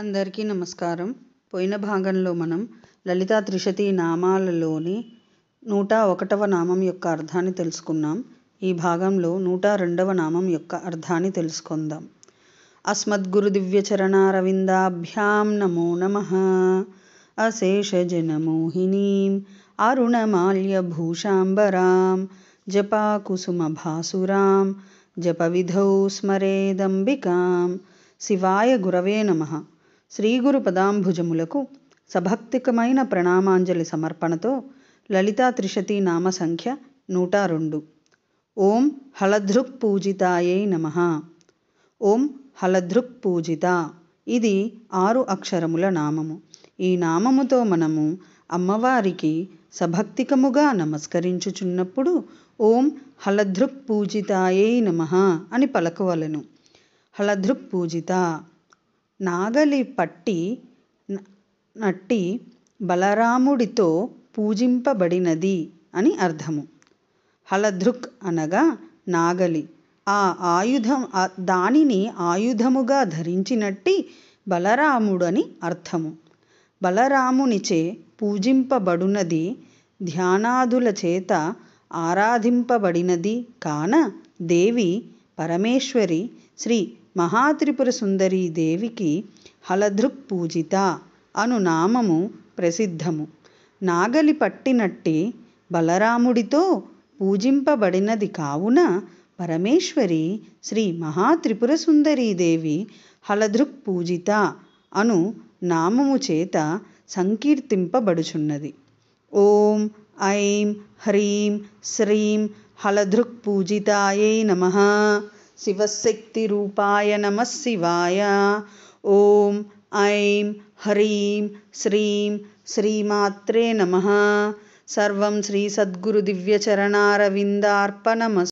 అందరికీ నమస్కారం. పోయిన భాగంలో మనం లలితా త్రిశతి నామాలలోని 101వ నామం యొక్క అర్థాన్ని తెలుసుకున్నాం. ఈ భాగంలో 102వ నామం యొక్క అర్థాన్ని తెలుసుకుందాం. అస్మద్గురు దివ్యచరణారవిందాభ్యాం నమో నమః. అశేషజనమోహినీం అరుణమాల్యభూషాంబరాం జపాకుసుమభాసురాం జపవిధౌ స్మరేదంబికాం. శివాయ గురవే నమః. శ్రీగురు పదాంభుజములకు సభక్తికమైన ప్రణామాంజలి సమర్పణతో లలితా త్రిశతి నామ సంఖ్య 102. ఓం హలధృక్ పూజితాయై నమః. ఓం హలధృక్ పూజిత, ఇది 6 అక్షరముల నామము. ఈ నామముతో మనము అమ్మవారికి సభక్తికముగా నమస్కరించుచున్నప్పుడు ఓం హలధృక్ పూజితాయై నమః అని పలకవలెను. హలధృక్ పూజిత, నాగలి పట్టి నట్టి బలరాముడితో పూజింపబడినది అని అర్థము. హలధృక్ అనగా నాగలి, ఆ ఆయుధం దానిని ఆయుధముగా ధరించినట్టి బలరాముడని అర్థము. బలరామునిచే పూజింపబడునది, ధ్యానాదుల చేత ఆరాధింపబడినది కాన దేవి పరమేశ్వరి శ్రీ మహాత్రిపుర సుందరీ దేవికి హలధృక్ పూజిత అను నామము ప్రసిద్ధము. నాగలి పట్టినట్టి బలరాముడితో పూజింపబడినది కావున పరమేశ్వరి శ్రీ మహాత్రిపుర సుందరీ దేవి హలధృక్ పూజిత అను నామము చేత సంకీర్తింపబడుచున్నది. ఓం ఐం హ్రీం శ్రీం హలధృక్ పూజితాయై నమః. శివశక్తి రూపాయ నమః శివాయ. ఓం ఐం హ్రీం శ్రీం శ్రీమాత్రే నమః. సర్వం శ్రీ సద్గురు దివ్యచరణారవిందార్పణమస్తు.